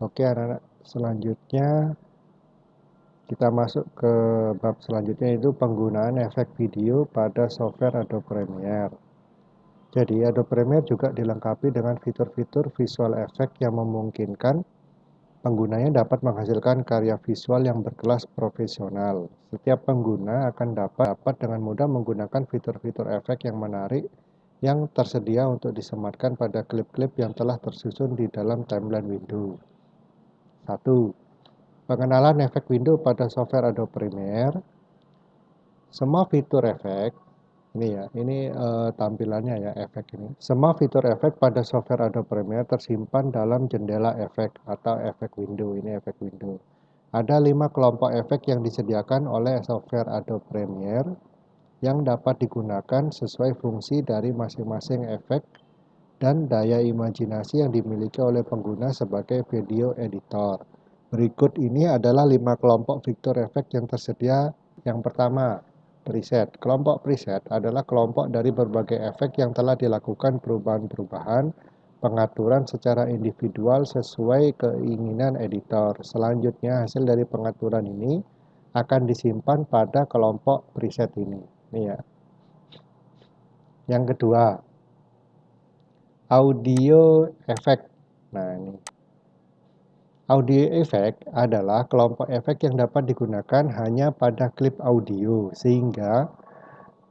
Oke anak-anak, selanjutnya kita masuk ke bab selanjutnya, yaitu penggunaan efek video pada software Adobe Premiere. Jadi Adobe Premiere juga dilengkapi dengan fitur-fitur visual effect yang memungkinkan penggunanya dapat menghasilkan karya visual yang berkelas profesional. Setiap pengguna akan dapat dengan mudah menggunakan fitur-fitur efek yang menarik yang tersedia untuk disematkan pada klip-klip yang telah tersusun di dalam timeline window. 1. Pengenalan efek window pada software Adobe Premiere. Semua fitur efek, ini tampilannya ya, efek ini. Semua fitur efek pada software Adobe Premiere tersimpan dalam jendela efek atau efek window. Ini efek window. Ada 5 kelompok efek yang disediakan oleh software Adobe Premiere yang dapat digunakan sesuai fungsi dari masing-masing efek dan daya imajinasi yang dimiliki oleh pengguna sebagai video editor. Berikut ini adalah 5 kelompok fitur efek yang tersedia. Yang pertama, preset. Kelompok preset adalah kelompok dari berbagai efek yang telah dilakukan perubahan-perubahan pengaturan secara individual sesuai keinginan editor. Selanjutnya, hasil dari pengaturan ini akan disimpan pada kelompok preset ini. Ini ya. Yang kedua, audio effect. Nah, ini. Audio effect adalah kelompok efek yang dapat digunakan hanya pada klip audio, sehingga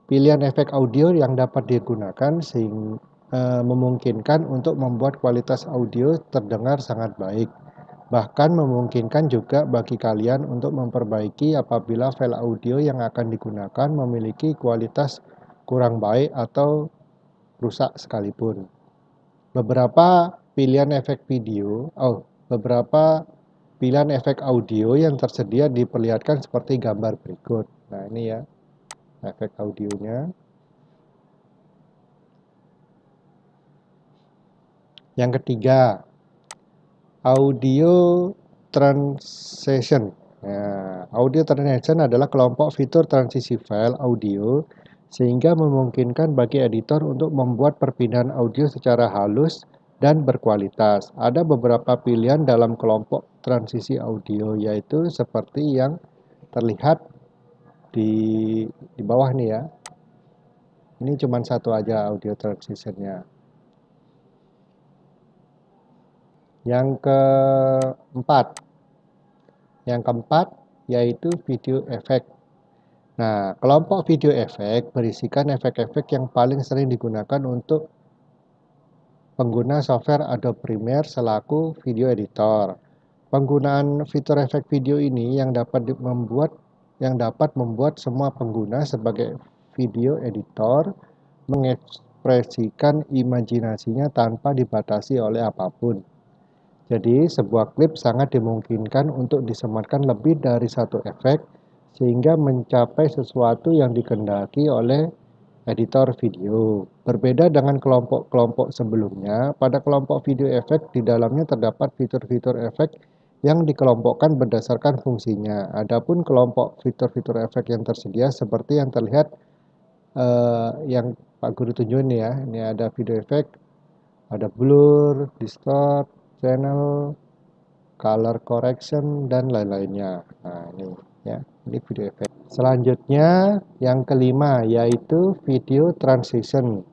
pilihan efek audio yang dapat digunakan memungkinkan untuk membuat kualitas audio terdengar sangat baik. Bahkan memungkinkan juga bagi kalian untuk memperbaiki apabila file audio yang akan digunakan memiliki kualitas kurang baik atau rusak sekalipun. Beberapa pilihan efek audio yang tersedia diperlihatkan seperti gambar berikut. Nah, ini ya, efek audionya. Yang ketiga, audio transition. Nah, audio transition adalah kelompok fitur transisi file audio sehingga memungkinkan bagi editor untuk membuat perpindahan audio secara halus dan berkualitas. Ada beberapa pilihan dalam kelompok transisi audio, yaitu seperti yang terlihat di bawah nih ya. Ini cuma satu aja audio transitionnya. Yang keempat yaitu video effect. Nah, kelompok video effect berisikan efek-efek yang paling sering digunakan untuk pengguna software Adobe Premiere selaku video editor. Penggunaan fitur efek video ini yang dapat membuat semua pengguna sebagai video editor mengekspresikan imajinasinya tanpa dibatasi oleh apapun. Jadi, sebuah klip sangat dimungkinkan untuk disematkan lebih dari satu efek sehingga mencapai sesuatu yang dikehendaki oleh editor video. Berbeda dengan kelompok-kelompok sebelumnya, pada kelompok video efek di dalamnya terdapat fitur-fitur efek yang dikelompokkan berdasarkan fungsinya. Adapun kelompok fitur-fitur efek yang tersedia seperti yang terlihat yang Pak Guru tunjukin ya. Ini ada video efek, ada blur, distort, channel, color correction, dan lain-lainnya. Nah, ini ya, ini video efek. Selanjutnya yang kelima yaitu video transition.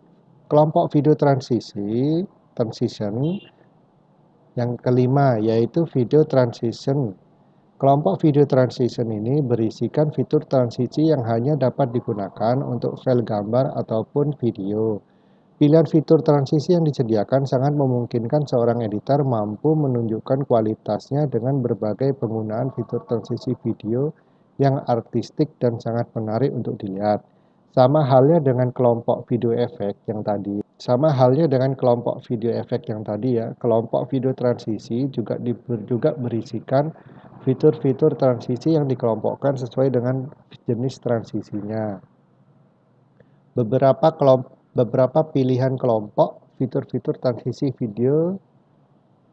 Kelompok video transition yang kelima yaitu video transition. Kelompok video transition ini berisikan fitur transisi yang hanya dapat digunakan untuk file gambar ataupun video. Pilihan fitur transisi yang disediakan sangat memungkinkan seorang editor mampu menunjukkan kualitasnya dengan berbagai penggunaan fitur transisi video yang artistik dan sangat menarik untuk dilihat. Sama halnya dengan kelompok video efek yang tadi. Kelompok video transisi juga berisikan fitur-fitur transisi yang dikelompokkan sesuai dengan jenis transisinya. Beberapa pilihan kelompok fitur-fitur transisi video.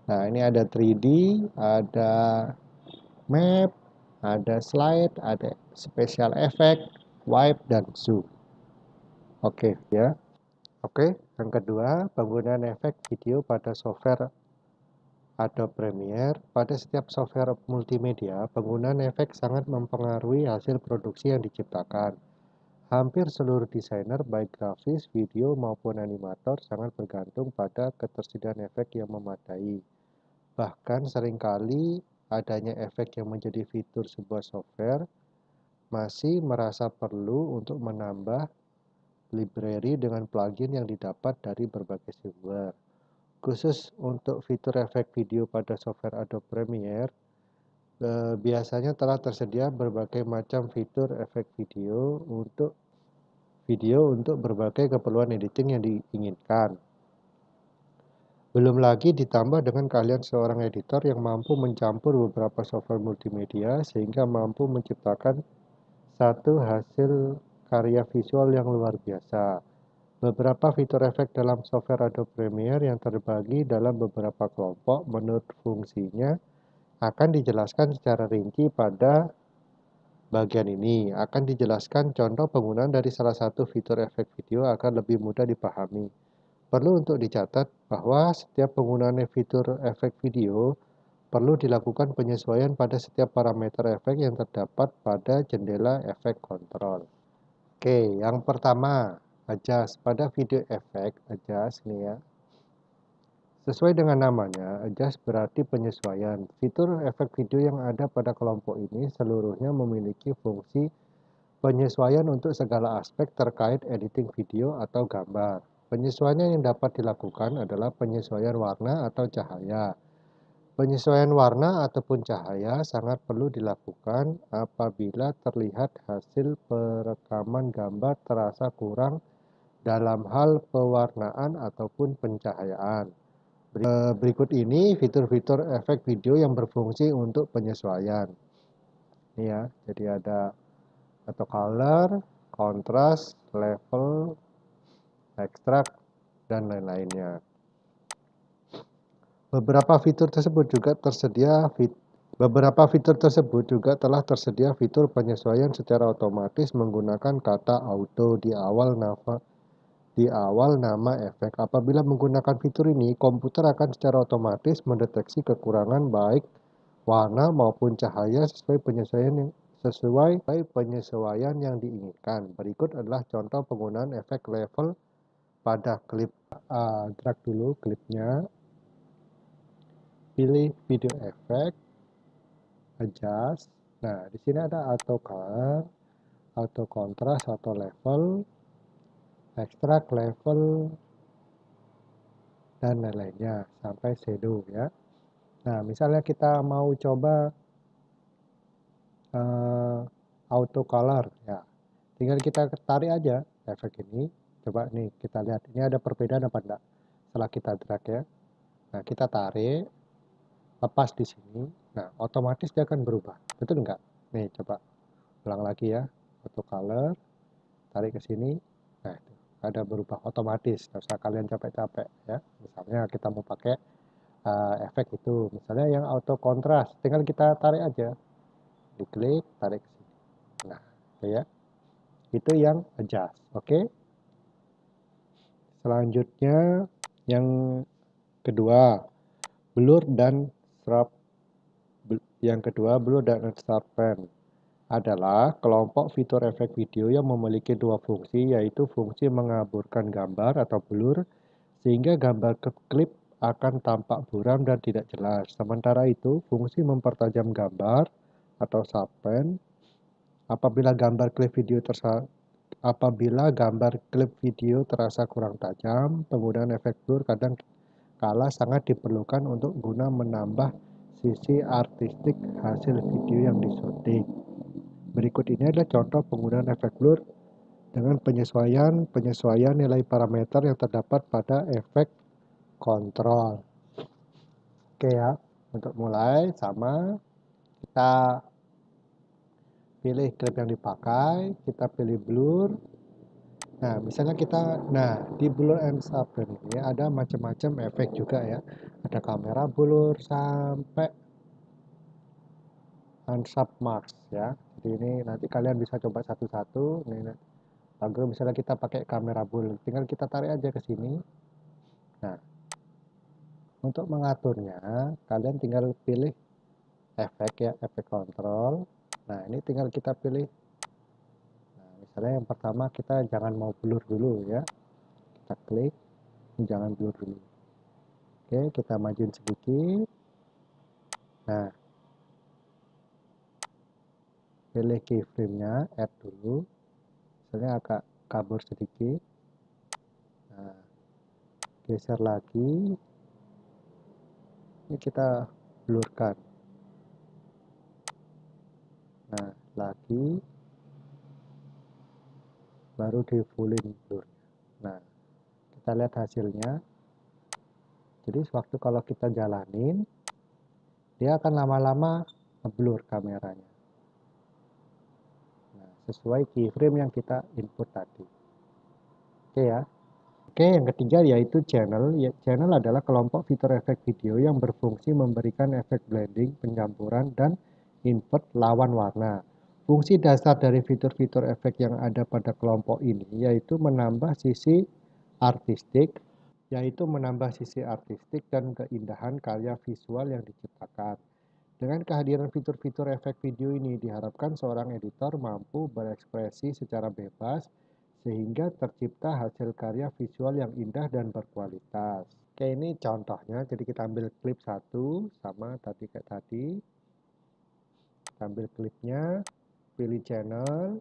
Nah, ini ada 3D, ada map, ada slide, ada special effect, wipe, dan zoom. Oke ya. Oke, yang kedua, penggunaan efek video pada software Adobe Premiere, pada setiap software multimedia, penggunaan efek sangat mempengaruhi hasil produksi yang diciptakan. Hampir seluruh desainer, baik grafis, video, maupun animator, sangat bergantung pada ketersediaan efek yang memadai. Bahkan seringkali adanya efek yang menjadi fitur sebuah software masih merasa perlu untuk menambah library dengan plugin yang didapat dari berbagai sumber. Khusus untuk fitur efek video pada software Adobe Premiere, biasanya telah tersedia berbagai macam fitur efek video untuk berbagai keperluan editing yang diinginkan. Belum lagi ditambah dengan keahlian seorang editor yang mampu mencampur beberapa software multimedia sehingga mampu menciptakan satu hasil karya visual yang luar biasa. Beberapa fitur efek dalam software Adobe Premiere yang terbagi dalam beberapa kelompok menurut fungsinya akan dijelaskan secara rinci pada bagian ini. Akan dijelaskan contoh penggunaan dari salah satu fitur efek video agar lebih mudah dipahami. Perlu untuk dicatat bahwa setiap penggunaan fitur efek video perlu dilakukan penyesuaian pada setiap parameter efek yang terdapat pada jendela efek kontrol. Oke, yang pertama, adjust. Pada video efek, adjust nih ya. Sesuai dengan namanya, adjust berarti penyesuaian. Fitur efek video yang ada pada kelompok ini seluruhnya memiliki fungsi penyesuaian untuk segala aspek terkait editing video atau gambar. Penyesuaian yang dapat dilakukan adalah penyesuaian warna atau cahaya. Penyesuaian warna ataupun cahaya sangat perlu dilakukan apabila terlihat hasil perekaman gambar terasa kurang dalam hal pewarnaan ataupun pencahayaan. Berikut ini fitur-fitur efek video yang berfungsi untuk penyesuaian. Ini ya, jadi ada auto color, kontras, level, ekstrak, dan lain-lainnya. Beberapa fitur tersebut telah tersedia fitur penyesuaian secara otomatis menggunakan kata auto di awal nama efek. Apabila menggunakan fitur ini, komputer akan secara otomatis mendeteksi kekurangan baik warna maupun cahaya sesuai penyesuaian yang diinginkan. Berikut adalah contoh penggunaan efek level pada klip. Drag dulu klipnya. Pilih video efek, adjust. Nah, di sini ada auto color, auto kontras, auto level, ekstrak level, dan lain-lainnya sampai shadow ya. Nah, misalnya kita mau coba auto color ya, tinggal kita tarik aja efek ini. Coba nih kita lihat ini ada perbedaan apa enggak setelah kita drag ya. Nah, kita tarik, lepas di sini. Nah, otomatis dia akan berubah. Betul enggak? Nih, coba ulang lagi ya. Auto color, tarik ke sini. Nah, itu ada berubah otomatis. Nggak usah kalian capek-capek ya. Misalnya kita mau pakai efek itu. Misalnya yang auto kontras, tinggal kita tarik aja. Diklik, tarik ke sini. Nah, itu ya. Itu yang adjust. Oke. Selanjutnya yang kedua, blur dan sharp. Yang kedua, blur dan sharpen adalah kelompok fitur efek video yang memiliki dua fungsi, yaitu fungsi mengaburkan gambar atau blur, sehingga gambar klip akan tampak buram dan tidak jelas. Sementara itu, fungsi mempertajam gambar atau sharpen apabila gambar klip video terasa kurang tajam, penggunaan efek blur kadang kala sangat diperlukan untuk guna menambah sisi artistik hasil video yang disyuting. Berikut ini adalah contoh penggunaan efek blur dengan penyesuaian nilai parameter yang terdapat pada efek kontrol. Oke ya, untuk mulai sama kita pilih klip yang dipakai, kita pilih blur. Nah, misalnya di blur and sharpen ini ada macam-macam efek juga ya. Ada kamera blur sampai unsharp mask ya. Jadi ini nanti kalian bisa coba satu-satu. Ini lalu misalnya kita pakai kamera blur, tinggal kita tarik aja ke sini. Nah, Untuk mengaturnya, kalian tinggal pilih efek ya, efek kontrol. Nah, ini tinggal kita pilih. Nah, misalnya yang pertama kita jangan mau blur dulu ya. Kita klik, jangan blur dulu. Oke, kita majuin sedikit. Nah, pilih keyframe-nya, add dulu. Misalnya agak kabur sedikit. Nah, geser lagi. Ini kita blurkan. Nah, lagi. Baru di fullin blur. Nah, kita lihat hasilnya. Jadi sewaktu kalau kita jalanin, dia akan lama-lama ngeblur kameranya. Nah, sesuai keyframe yang kita input tadi. Oke ya. Oke, yang ketiga yaitu channel. Channel adalah kelompok fitur efek video yang berfungsi memberikan efek blending, pencampuran, dan invert lawan warna. Fungsi dasar dari fitur-fitur efek yang ada pada kelompok ini yaitu menambah sisi artistik, dan keindahan karya visual yang diciptakan. Dengan kehadiran fitur-fitur efek video ini diharapkan seorang editor mampu berekspresi secara bebas sehingga tercipta hasil karya visual yang indah dan berkualitas. Oke, ini contohnya. Jadi kita ambil klip satu sama tadi kayak tadi. Kita ambil klipnya, pilih channel,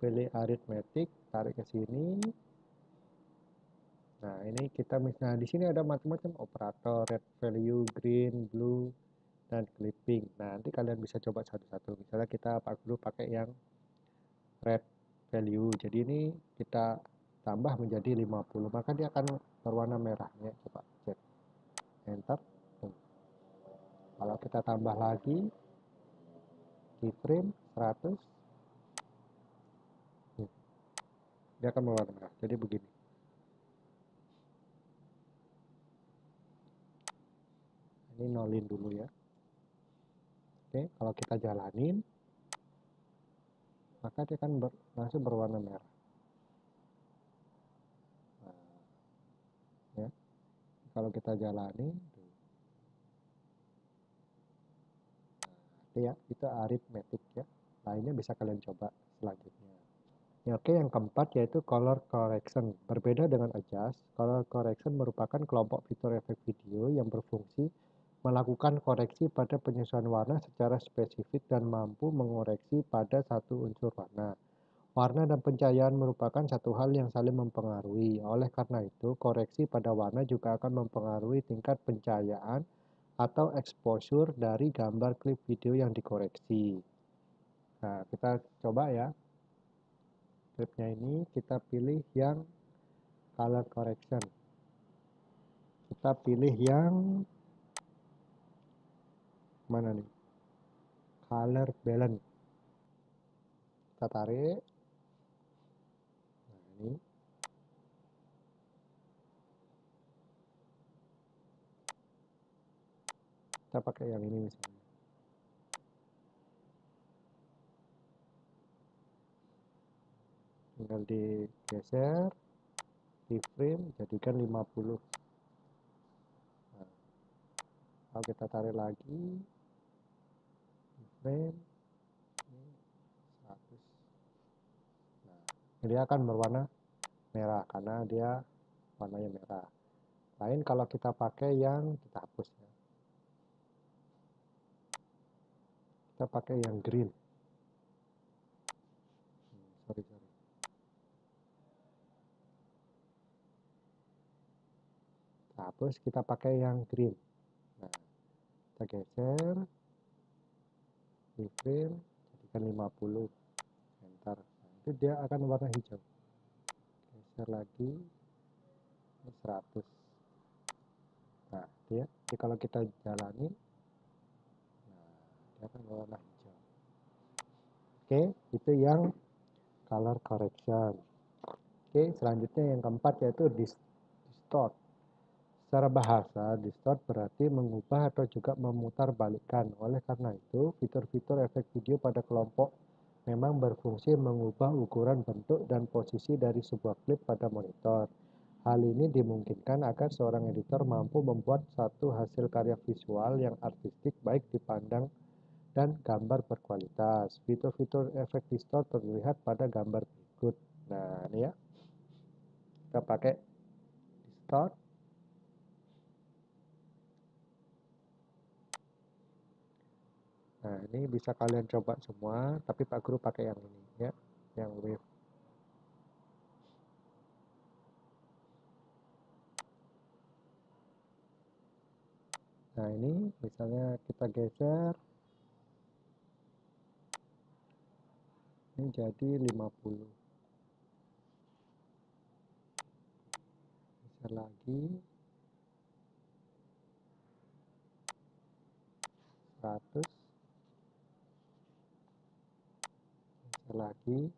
pilih arithmetic, tarik ke sini. Nah, ini kita misalnya di sini ada macam-macam operator, red value, green, blue, dan clipping. Nah, nanti kalian bisa coba satu-satu. Misalnya kita dulu pakai yang red value. Jadi ini kita tambah menjadi 50, maka dia akan berwarna merahnya. Coba cek. Enter. Kalau kita tambah lagi keyframe 100, dia akan berwarna merah. Jadi begini. Ini nolin dulu ya. Oke, kalau kita jalanin, maka dia akan langsung berwarna merah. Nah, ya. Kalau kita jalani, nah, ya itu arithmetic ya. Lainnya bisa kalian coba selanjutnya. Ya, oke, yang keempat yaitu color correction. Berbeda dengan adjust, color correction merupakan kelompok fitur efek video yang berfungsi melakukan koreksi pada penyesuaian warna secara spesifik dan mampu mengoreksi pada satu unsur warna. Warna dan pencahayaan merupakan satu hal yang saling mempengaruhi. Oleh karena itu, koreksi pada warna juga akan mempengaruhi tingkat pencahayaan atau exposure dari gambar klip video yang dikoreksi. Nah, kita coba ya. Klipnya ini kita pilih yang color correction. Kita pilih yang mana nih? Color balance. Kita tarik. Nah, ini. Kita pakai yang ini misalnya. Tinggal digeser, keyframe, jadikan 50. Nah, kalau kita tarik lagi, keyframe, ini 100. Nah, dia akan berwarna merah karena dia warnanya merah. Lain kalau kita pakai yang kita hapus ya. Kita pakai yang green. Sorry. Hapus, kita pakai yang green. Nah, kita geser, keyframe, jadikan 50, enter. Nah, itu dia akan warna hijau. Geser lagi, 100. Nah, jadi kalau kita jalani, nah, dia akan warna hijau. Oke, itu yang color correction. Oke, selanjutnya yang keempat yaitu distort. Secara bahasa, distort berarti mengubah atau juga memutarbalikkan. Oleh karena itu, fitur-fitur efek video pada kelompok memang berfungsi mengubah ukuran, bentuk, dan posisi dari sebuah klip pada monitor. Hal ini dimungkinkan agar seorang editor mampu membuat satu hasil karya visual yang artistik baik dipandang dan gambar berkualitas. Fitur-fitur efek distort terlihat pada gambar berikut. Nah, ini ya. Kita pakai distort. Nah, ini bisa kalian coba semua, tapi Pak Guru pakai yang ini ya, yang wave. Nah, ini misalnya kita geser. Ini jadi 50. Geser lagi. 100. Geser lagi.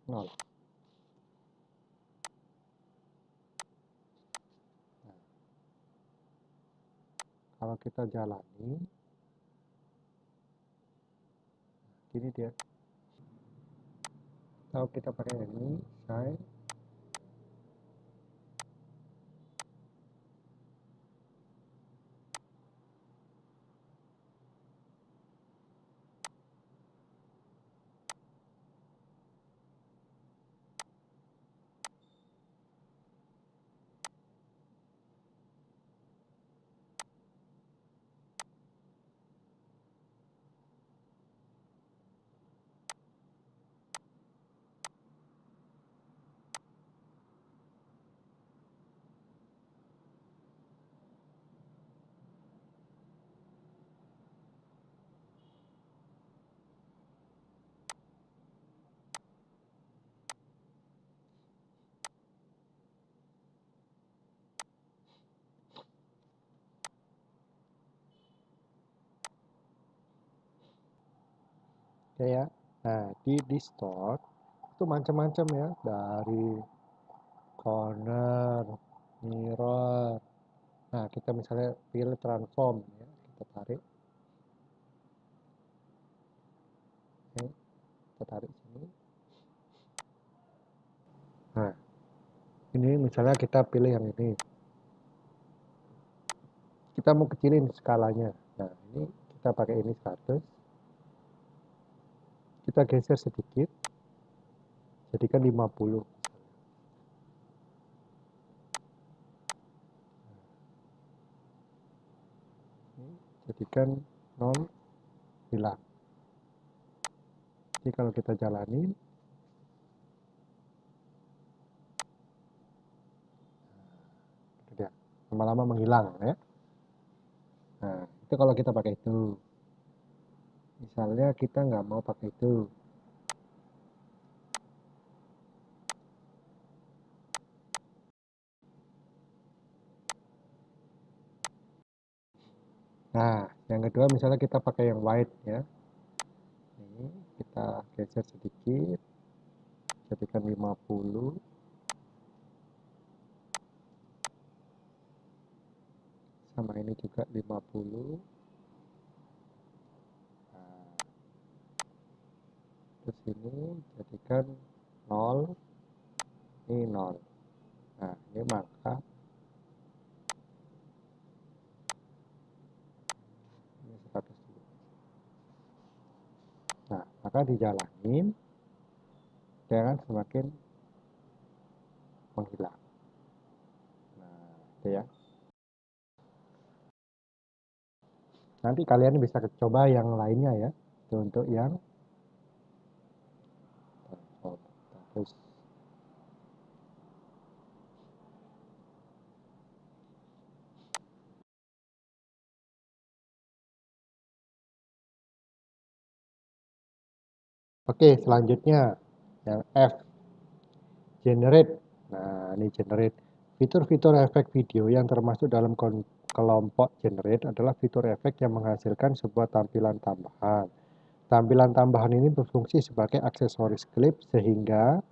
0. Nah, kalau kita jalani, gini dia. Kalau kita pakai ini, shine. Oke ya. Nah, di distort itu macam-macam ya, dari corner, mirror. Nah, kita misalnya pilih transform ya, kita tarik. Oke, kita tarik sini. Nah, ini misalnya kita pilih yang ini. Kita mau kecilin skalanya. Nah, ini kita pakai ini 100. Kita geser sedikit. Jadikan 50. Jadikan 0, hilang. Jadi kalau kita jalani, lama-lama menghilang ya. Nah, itu kalau kita pakai itu. Misalnya kita nggak mau pakai itu. Nah, yang kedua misalnya kita pakai yang white ya. Ini kita geser sedikit. Jadikan 50. Sama ini juga 50. Nah, terus ini jadikan 0. Ini 0. Nah, ini maka ini 100 dulu. Nah, maka dijalanin, dia akan semakin menghilang. Nah, itu ya. Nanti kalian bisa coba yang lainnya ya. Itu untuk yang terus. Oke, selanjutnya yang F, generate. Nah, ini generate. Fitur-fitur efek video yang termasuk dalam kelompok generate adalah fitur efek yang menghasilkan sebuah tampilan tambahan. Tampilan tambahan ini berfungsi sebagai aksesoris klip sehingga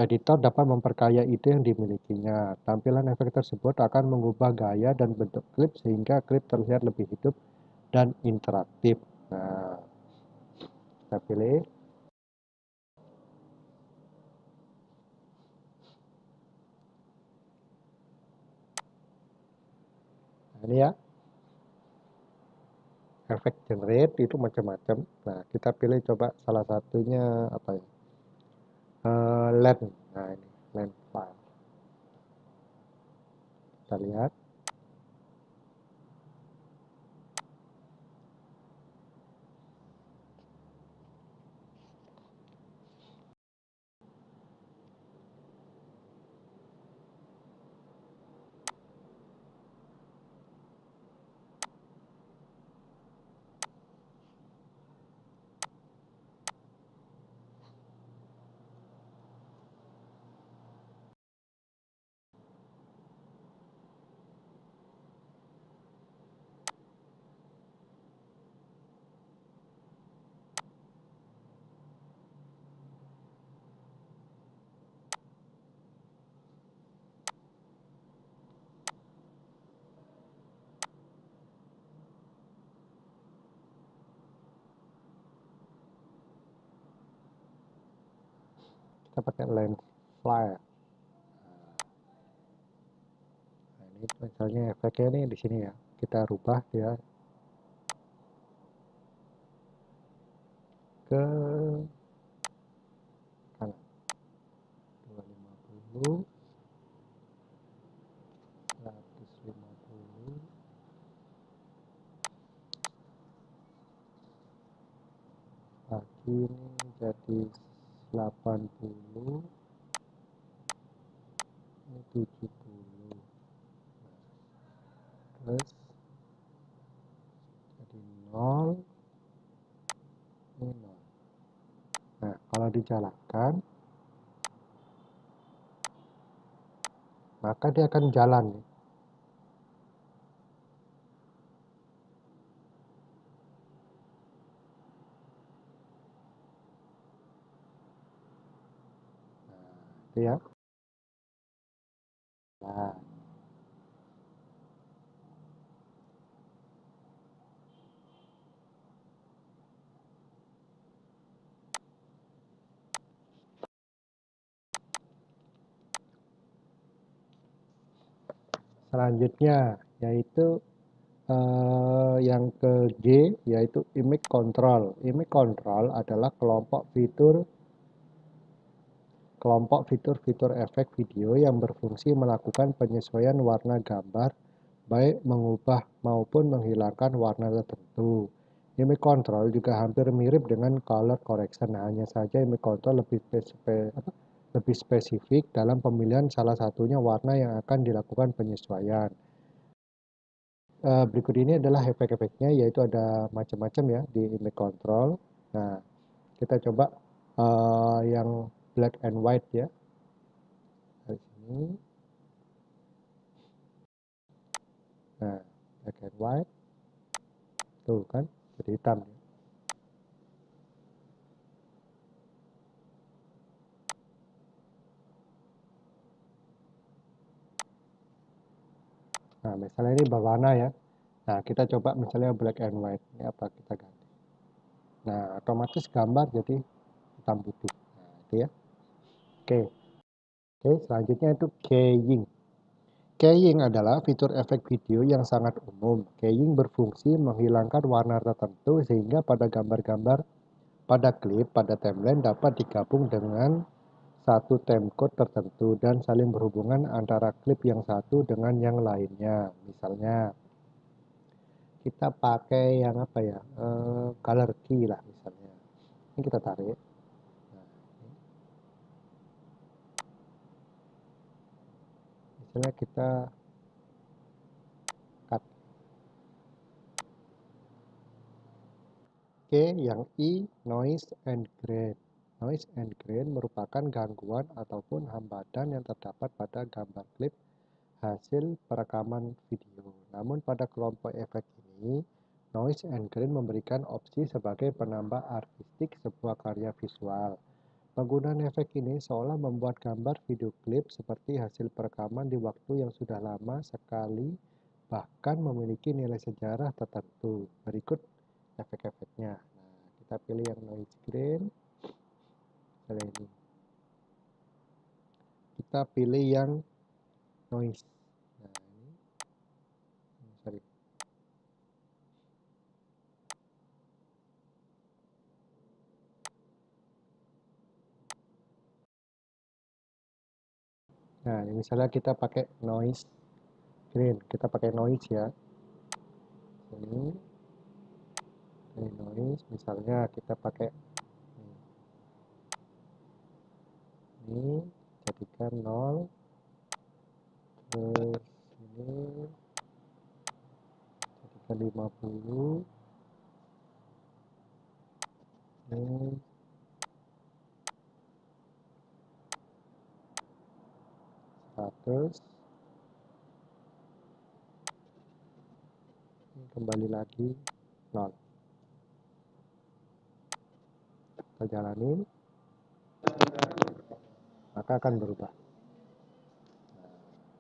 editor dapat memperkaya ide yang dimilikinya. Tampilan efek tersebut akan mengubah gaya dan bentuk klip sehingga klip terlihat lebih hidup dan interaktif. Nah, kita pilih. ini ya, efek generate itu macam-macam. Nah, kita pilih coba salah satunya apa ya, land. Nah, ini land file. Kita lihat. Kita pakai land file. Nah, ini misalnya efeknya ini di sini ya. Kita rubah ya ke kanan 250, 150, lagi ini jadi 80, ini 70, terus jadi 0, ini 0. Nah, kalau dijalankan maka dia akan jalan nih. Nah, itu ya. Nah, selanjutnya yaitu yang ke G, yaitu image control. Image control adalah kelompok fitur efek video yang berfungsi melakukan penyesuaian warna gambar, baik mengubah maupun menghilangkan warna tertentu. Image control juga hampir mirip dengan color correction, hanya saja image control lebih spesifik dalam pemilihan salah satunya warna yang akan dilakukan penyesuaian. Berikut ini adalah efek-efeknya, yaitu ada macam-macam ya di image control. Nah, kita coba yang black and white ya. Dari sini. Nah, black and white. Tuh kan, jadi hitam ya. Nah, misalnya ini berwarna ya. Nah, kita coba misalnya black and white. Ini apa kita ganti. Nah, otomatis gambar jadi hitam putih. Nah, itu ya. Oke. Oke, selanjutnya itu keying. Keying adalah fitur efek video yang sangat umum. Keying berfungsi menghilangkan warna tertentu sehingga pada gambar-gambar, pada klip, pada timeline dapat digabung dengan satu timecode tertentu dan saling berhubungan antara klip yang satu dengan yang lainnya. Misalnya kita pakai yang apa ya, color key lah misalnya. Ini kita tarik. Nah, misalnya kita cut. Oke, yang I, noise and grain. Noise and grain merupakan gangguan ataupun hambatan yang terdapat pada gambar klip hasil perekaman video. Namun pada kelompok efek ini, noise and grain memberikan opsi sebagai penambah artistik sebuah karya visual. Penggunaan efek ini seolah membuat gambar video klip seperti hasil perekaman di waktu yang sudah lama sekali, bahkan memiliki nilai sejarah tertentu. Berikut efek-efeknya. Nah, kita pilih yang noise grain. Ini. Kita pilih yang noise. Nah, ini. Sorry. Nah, misalnya kita pakai noise green, kita pakai noise ya. Ini noise, misalnya kita pakai ini, jadikan 0, terus ini jadikan 50, ini 100, ini kembali lagi 0. Kita jalanin, maka akan berubah.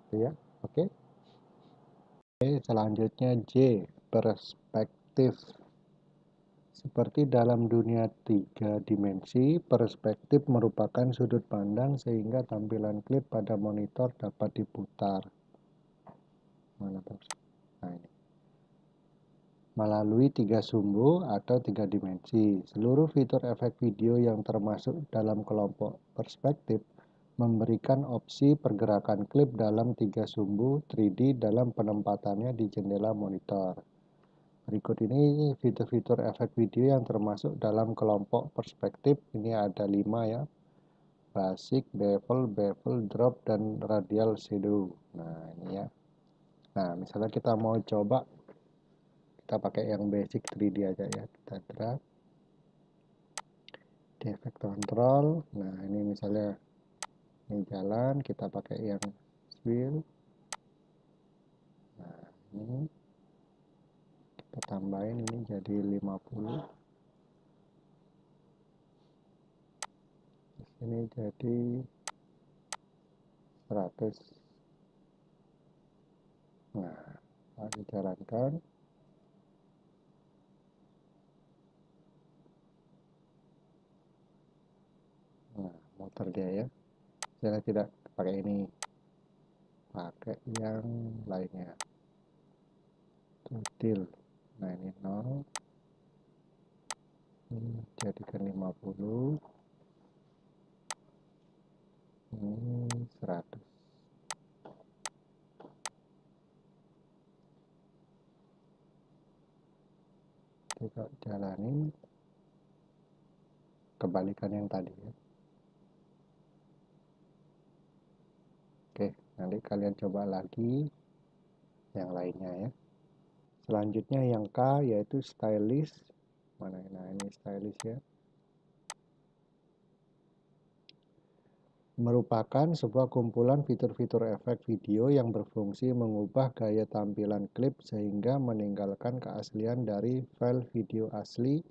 Itu ya, oke. Selanjutnya J, perspektif. Seperti dalam dunia 3 dimensi, perspektif merupakan sudut pandang sehingga tampilan klip pada monitor dapat diputar. Nah, ini. Melalui 3 sumbu atau 3 dimensi. Seluruh fitur efek video yang termasuk dalam kelompok perspektif memberikan opsi pergerakan klip dalam 3 sumbu 3D dalam penempatannya di jendela monitor. Berikut ini fitur-fitur efek video yang termasuk dalam kelompok perspektif. Ini ada 5 ya. Basic, bevel, bevel, drop, dan radial shadow. Nah, ini ya. Nah, misalnya kita mau coba, kita pakai yang basic 3D aja ya. Kita drag. Di efek control. Nah, ini misalnya ini jalan, kita pakai yang wheel. Nah, ini kita tambahin ini jadi 50. Ini jadi 100. Nah, lalu jalankan. Nah, muter dia ya. Saya tidak pakai ini, pakai yang lainnya. Tutil. Nah, ini 0. Ini jadikan 50. Ini 100. Kita jalanin, kebalikan yang tadi ya. Oke, nanti kalian coba lagi yang lainnya ya. Selanjutnya yang K yaitu stylish. Mana? Nah, ini stylish ya. Merupakan sebuah kumpulan fitur-fitur efek video yang berfungsi mengubah gaya tampilan klip sehingga meninggalkan keaslian dari file video asli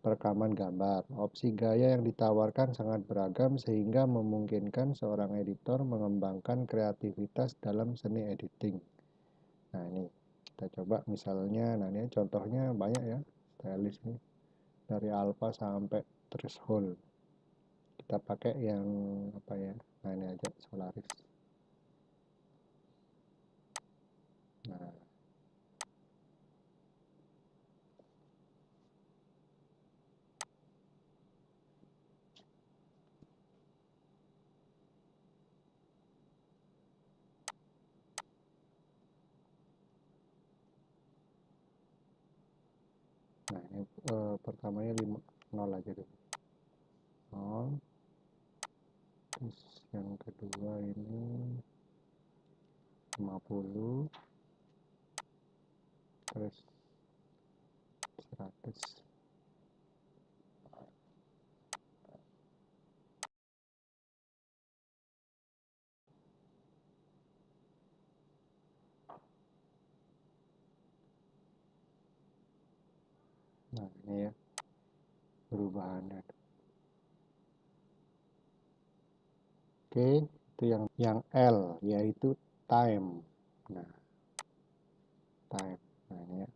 perekaman gambar. Opsi gaya yang ditawarkan sangat beragam sehingga memungkinkan seorang editor mengembangkan kreativitas dalam seni editing. Nah, ini kita coba misalnya, nah ini contohnya banyak ya, stylish nih, dari alpha sampai threshold. Kita pakai yang apa ya, nah ini aja Solaris. Nah, ini pertamanya 0 aja dulu, 0. Terus yang kedua ini 50, terus 100. Nah, ini ya perubahannya. Oke, itu yang L yaitu time. Nah, time. Nah, ini ya.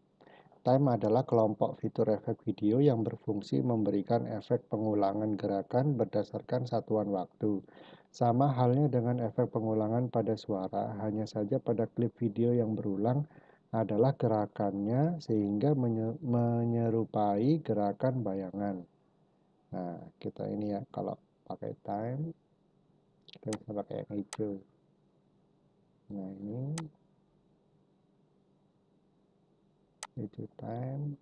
Time adalah kelompok fitur efek video yang berfungsi memberikan efek pengulangan gerakan berdasarkan satuan waktu. Sama halnya dengan efek pengulangan pada suara, hanya saja pada klip video yang berulang adalah gerakannya sehingga menyerupai gerakan bayangan. Nah, kita ini ya, kalau pakai time, kita bisa pakai yang hijau. Nah, ini video time.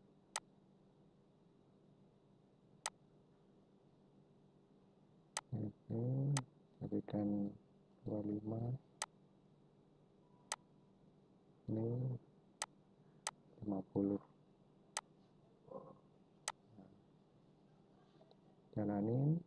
Ini jadikan 25. Ini 50. Jalanin.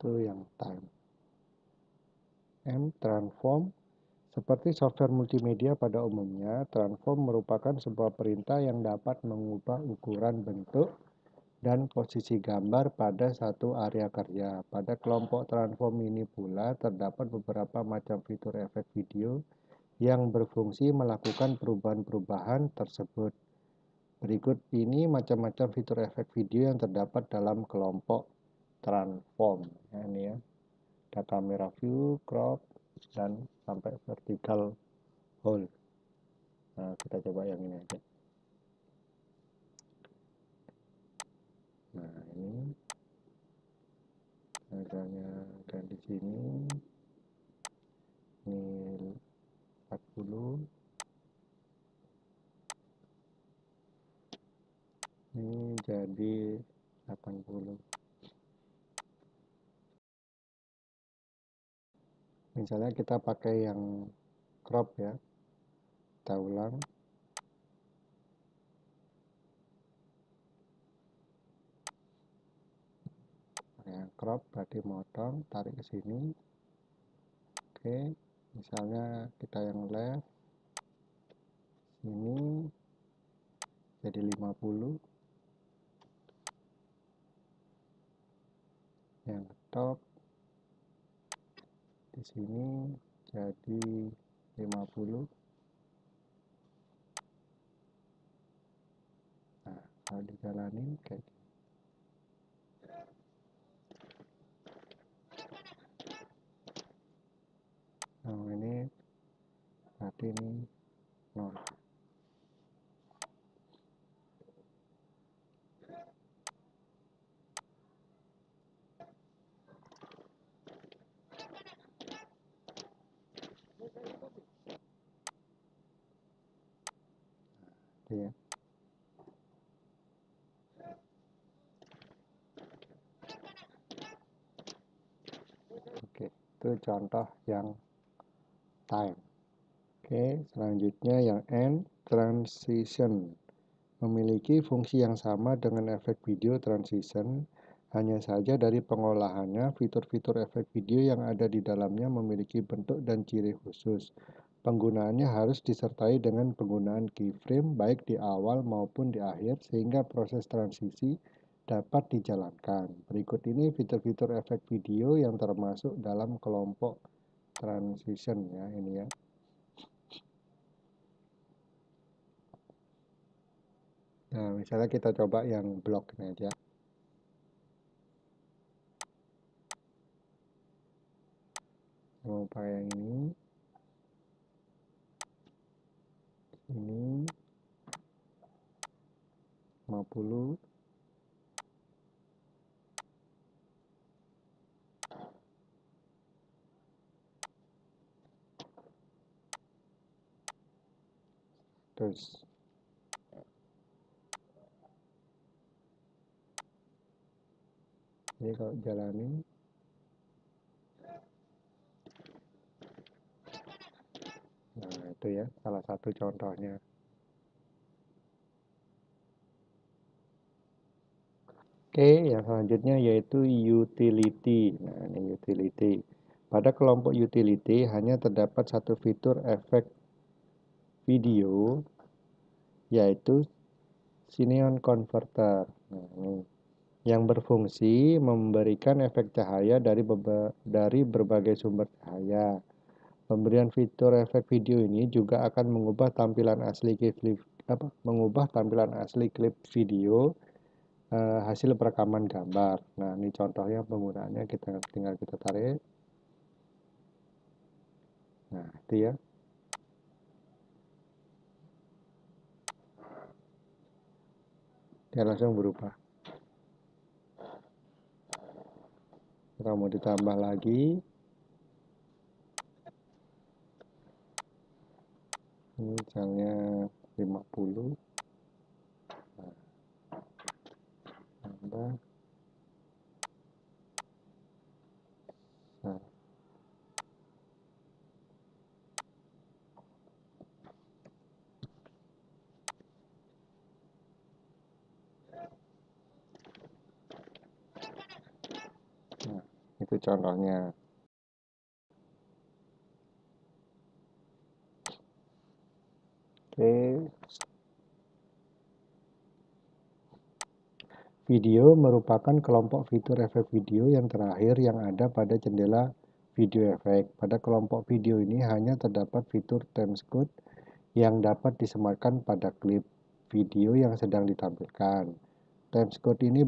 Itu yang time. Transform. Seperti software multimedia pada umumnya, transform merupakan sebuah perintah yang dapat mengubah ukuran, bentuk, dan posisi gambar pada satu area kerja. Pada kelompok transform ini pula terdapat beberapa macam fitur efek video yang berfungsi melakukan perubahan-perubahan tersebut. Berikut ini macam-macam fitur efek video yang terdapat dalam kelompok transform. Nah, ini ya, ada kamera view, crop, dan sampai vertical hold. Nah, kita coba yang ini aja. Nah, ini harganya dan di sini ini 40, ini jadi 80. Misalnya kita pakai yang crop ya, kita ulang. Yang crop berarti motong, tarik ke sini. Oke, misalnya kita yang left ini jadi 50, yang top di sini jadi 50. Nah, kalau dijalanin kayak gini. Nah, ini berarti ini 0. Ya. Oke, itu contoh yang time. Oke, selanjutnya yang end, transition. Memiliki fungsi yang sama dengan efek video transition, hanya saja dari pengolahannya, fitur-fitur efek video yang ada di dalamnya memiliki bentuk dan ciri khusus. Penggunaannya harus disertai dengan penggunaan keyframe baik di awal maupun di akhir sehingga proses transisi dapat dijalankan. Berikut ini fitur-fitur efek video yang termasuk dalam kelompok transition ya, ini ya. Nah, misalnya kita coba yang blok ini aja. Mau pakai yang ini 50. Terus ini kalau jalanin, nah itu ya salah satu contohnya. Oke, yang selanjutnya yaitu utility. Nah, ini utility. Pada kelompok utility hanya terdapat satu fitur efek video, yaitu Cineon Converter. Nah, ini yang berfungsi memberikan efek cahaya dari berbagai sumber cahaya. Pemberian fitur efek video ini juga akan mengubah tampilan asli mengubah tampilan asli klip video hasil perekaman gambar. Nah, ini contohnya penggunaannya, kita tinggal kita tarik. Nah, itu ya. Dia langsung berubah. Kita mau ditambah lagi. Ini misalnya 50. Nah, tambah. Nah, itu contohnya. Oke. Video merupakan kelompok fitur efek video yang terakhir yang ada pada jendela video efek. Pada kelompok video ini hanya terdapat fitur timecode yang dapat disematkan pada klip video yang sedang ditampilkan. Timecode ini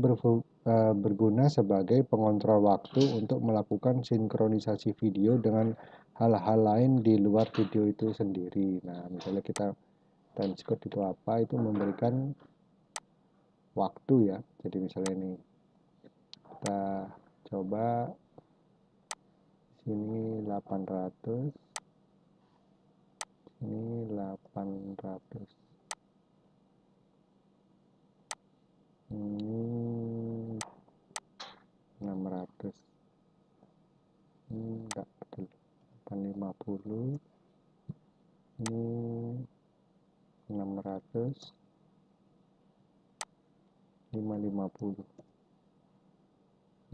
berguna sebagai pengontrol waktu untuk melakukan sinkronisasi video dengan hal-hal lain di luar video itu sendiri. Nah, misalnya kita timecode itu apa? Itu memberikan waktu ya. Jadi misalnya ini kita coba sini 800, ini 800, ini 600, ini enggak betul, 850, ini 600, 550,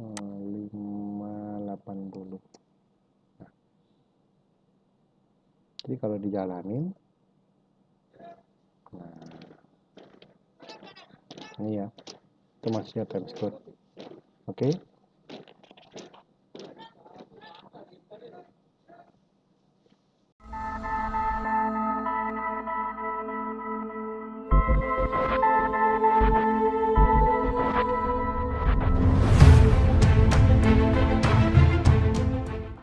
580. Nah, jadi kalau dijalanin, nah ini ya, itu maksudnya timecode. Oke.